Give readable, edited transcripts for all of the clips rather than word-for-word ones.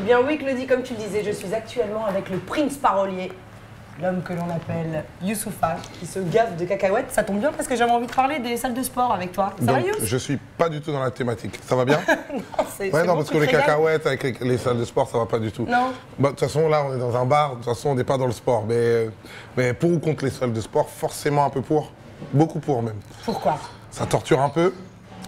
Eh bien oui, Claudie, comme tu le disais, je suis actuellement avec le prince parolier, l'homme que l'on appelle Youssoupha, qui se gave de cacahuètes. Ça tombe bien parce que j'avais envie de parler des salles de sport avec toi. Ça va, Youss? Je suis pas du tout dans la thématique. Ça va bien? Non, c'est ouais, non, bon, parce que les cacahuètes avec les salles de sport, ça va pas du tout. Non. Bah, de toute façon, là, on est dans un bar. De toute façon, on n'est pas dans le sport. Mais pour ou contre les salles de sport, forcément un peu pour. Beaucoup pour même. Pourquoi? Ça torture un peu.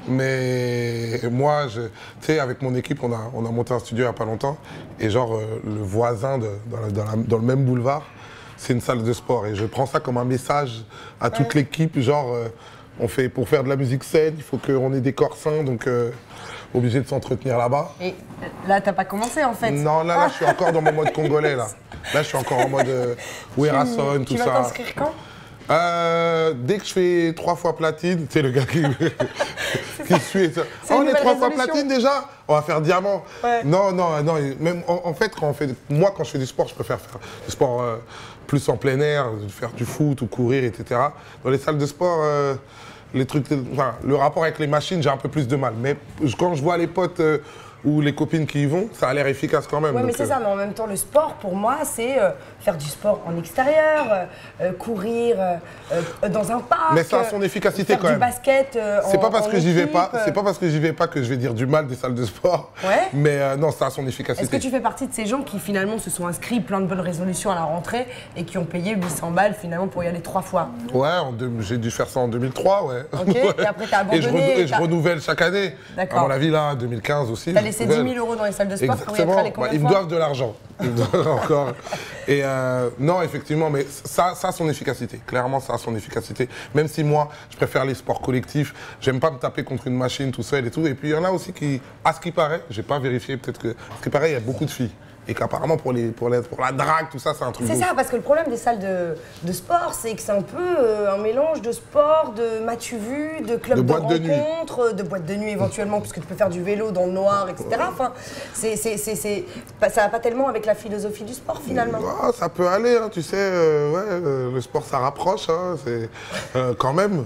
Mais moi, tu sais, avec mon équipe, on a monté un studio il n'y a pas longtemps. Et genre, le voisin dans le même boulevard, c'est une salle de sport. Et je prends ça comme un message à toute l'équipe. Genre, pour faire de la musique saine, il faut qu'on ait des corps sains. Donc, obligé de s'entretenir là-bas. Et là, t'as pas commencé en fait? Non, là, je suis encore dans mon mode congolais. Là, je suis encore en mode Werason, tout ça. Tu vas t'inscrire quand? Dès que je fais 3 fois platine, tu sais le gars qui suit ça. Oh, on est 3 fois platine déjà? On va faire diamant. Ouais. Non, même en fait, quand je fais du sport, je préfère faire du sport plus en plein air, faire du foot ou courir, etc. Dans les salles de sport, les trucs, le rapport avec les machines, j'ai un peu plus de mal. Mais quand je vois les potes ou les copines qui y vont, ça a l'air efficace quand même. Oui, mais c'est ça, mais en même temps, le sport, pour moi, c'est faire du sport en extérieur, courir dans un parc. Mais ça a son efficacité quand même. Du basket c'est pas parce que j'y vais pas, c'est pas parce que j'y vais pas que je vais dire du mal des salles de sport. Ouais. Mais non, ça a son efficacité. Est-ce que tu fais partie de ces gens qui finalement se sont inscrits plein de bonnes résolutions à la rentrée et qui ont payé 800 balles finalement pour y aller 3 fois? Ouais, j'ai dû faire ça en 2003, ouais. Ok, ouais. Et après t'as abandonné. Et je renouvelle chaque année. D'accord. À mon avis, là, 2015 aussi. T'as laissé 10 000 € dans les salles de sport pour y être allé combien de fois? Ils me doivent de l'argent. Ils me doivent encore. Et non, effectivement, mais ça a son efficacité. Clairement, ça a son efficacité. Même si moi, je préfère les sports collectifs. J'aime pas me taper contre une machine tout seul et tout. Et puis, il y en a aussi qui, à ce qui paraît, j'ai pas vérifié, peut-être que, à ce qui paraît, il y a beaucoup de filles. Et qu'apparemment, pour la drague, tout ça, c'est un truc. C'est ça, parce que le problème des salles de sport, c'est que c'est un peu un mélange de sport, de m'as-tu vu, de club de rencontres, de boîte de nuit éventuellement, puisque tu peux faire du vélo dans le noir, etc. Enfin, ça va pas tellement avec la philosophie du sport, finalement. Ah, ça peut aller, hein, tu sais, le sport, ça rapproche, hein, c'est quand même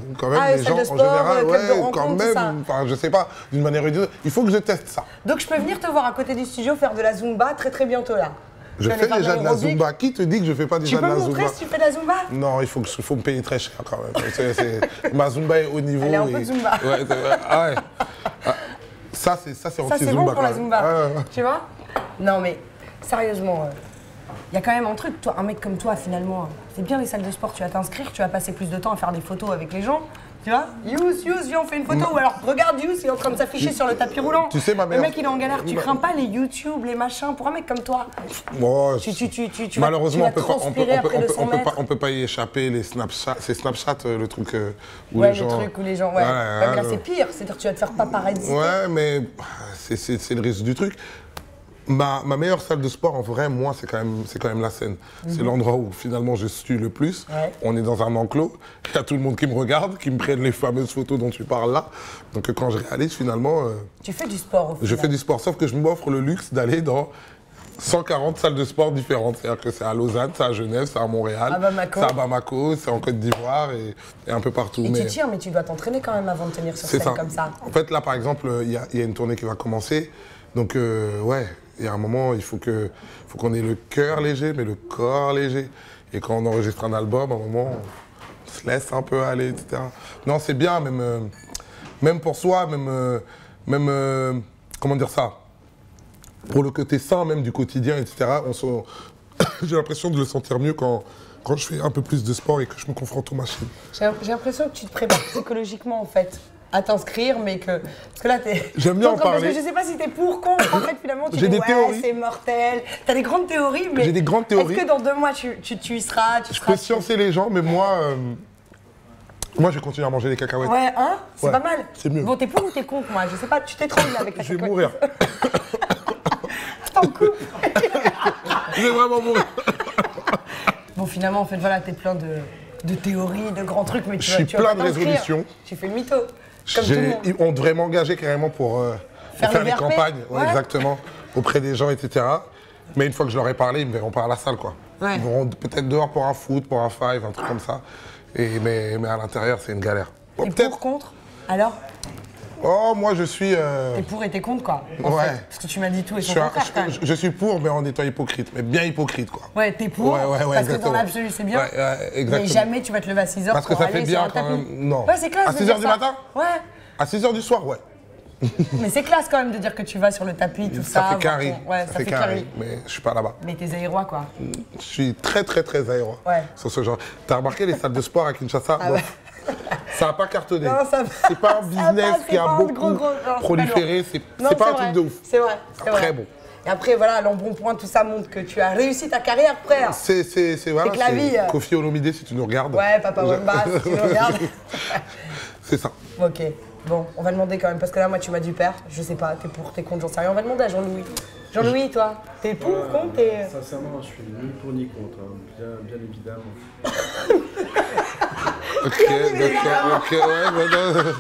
les gens, sport, en général, quand même, enfin, je sais pas, d'une manière ou d'une autre, il faut que je teste ça. Donc, je peux venir te voir à côté du studio faire de la Zumba très bientôt là. Je fais déjà de la Zumba. Qui te dit que je fais pas déjà de la Zumba? Tu peux me montrer si tu fais de la Zumba? Non, il faut me payer très cher quand même. Ma Zumba est au niveau. Elle est un peu Zumba. Ouais, ah ouais. Ça, c'est anti-Zumba. Ça, c'est bon pour la Zumba. Ah. Tu vois? Non, mais sérieusement, il y a quand même un truc. Toi, un mec comme toi, finalement, c'est bien les salles de sport. Tu vas t'inscrire, tu vas passer plus de temps à faire des photos avec les gens. Tu vois? Youss, viens, on fait une photo. Ou alors, regarde Youss, il est en train de s'afficher sur le tapis roulant. Tu sais, ma mère. Le mec, il est en galère. Tu crains pas les YouTube, les machins, pour un mec comme toi? Bon, tu malheureusement, on peut pas y échapper. Les Snapchat, c'est Snapchat le truc où ouais, les gens. Le truc où les gens. Ouais. Mais là, c'est pire. C'est-à-dire que tu vas te faire paparazzi. Ouais, mais c'est le risque du truc. Ma meilleure salle de sport, en vrai, moi, c'est quand même la scène. C'est l'endroit où, finalement, je suis le plus. Ouais. On est dans un enclos. Il y a tout le monde qui me regarde, qui me prennent les fameuses photos dont tu parles là. Donc, quand je réalise, finalement... tu fais du sport, au final. Je fais du sport, sauf que je m'offre le luxe d'aller dans 140 salles de sport différentes. C'est-à-dire que c'est à Lausanne, c'est à Genève, c'est à Montréal, c'est à Bamako, c'est en Côte d'Ivoire et un peu partout. Et tu tires, mais tu dois t'entraîner quand même avant de tenir sur scène comme ça. En fait, là, par exemple, il y a une tournée qui va commencer. Donc, ouais... Il y a un moment, il faut qu'on ait le cœur léger, mais le corps léger. Et quand on enregistre un album, à un moment, on se laisse un peu aller, etc. Non, c'est bien, même pour soi, comment dire ça? Pour le côté sain, même du quotidien, etc. J'ai l'impression de le sentir mieux quand je fais un peu plus de sport et que je me confronte aux machines. J'ai l'impression que tu te prépares psychologiquement, en fait, à t'inscrire, mais que... Parce que là, t'es... J'aime bien en parler. Parce que je sais pas si t'es pour, contre, en fait, finalement, tu dis des théories. C'est mortel. T'as des grandes théories, mais... J'ai des grandes théories. Est-ce que dans 2 mois, tu y seras? Je peux sciencer les gens, mais moi, je vais continuer à manger des cacahuètes. Ouais, hein? C'est pas mal. C'est mieux. Bon, t'es pour ou t'es contre, moi? Je sais pas, tu t'étrangles avec ta cacahuète. Je vais mourir. T'en coupes. Je vais vraiment mourir. Bon, finalement, en fait, voilà, t'es plein de théories, de grands trucs, mais tu suis plein de résolutions. Tu fais le mytho. Comme tout le monde. On devrait m'engager carrément pour faire les campagnes, exactement, auprès des gens, etc. Mais une fois que je leur ai parlé, ils me verront pas à la salle, quoi. Ouais. Ils verront peut-être dehors pour un foot, pour un five, un truc comme ça. Mais à l'intérieur, c'est une galère. Et pour, contre, alors? Oh, moi je suis... T'es pour et t'es contre, quoi. Ouais. Parce que tu m'as dit tout et son contraire, quand même. Je suis pour, mais en étant hypocrite. Mais bien hypocrite, quoi. Ouais, t'es pour, parce exactement. Que dans l'absolu, c'est bien. Ouais, exactement. Mais jamais tu vas te lever à 6h parce que ça fait bien quand même. Non. Ouais, c'est classe. À 6h du matin? Ouais. À 6h du soir, ouais. Mais c'est classe quand même de dire que tu vas sur le tapis, tout ça. Ça fait carré. Ouais, ça fait carré. Mais je suis pas là-bas. Mais t'es aérois, quoi. Je suis très aérois. Ouais. Sur ce genre. T'as remarqué les salles de sport à Kinshasa? Ah ouais. Ça n'a pas cartonné. C'est pas un business qui a beaucoup proliféré. C'est pas un truc de ouf. C'est vrai. Après, bon. Et après, voilà, l'embonpoint, tout ça montre que tu as réussi ta carrière, frère. Voilà, que la vie. Kofi Olomide, si tu nous regardes. Ouais, Papa Wemba, si tu nous regardes. C'est ça. Ok. Bon, on va demander quand même, parce que là, moi, tu m'as dit père. Je sais pas, t'es pour, t'es contre, j'en sais rien. On va demander à Jean-Louis. Jean-Louis, toi, t'es pour, contre, t'es... Sincèrement, je suis ni pour ni contre, hein. bien évidemment. Ok, d'accord, ok, ouais,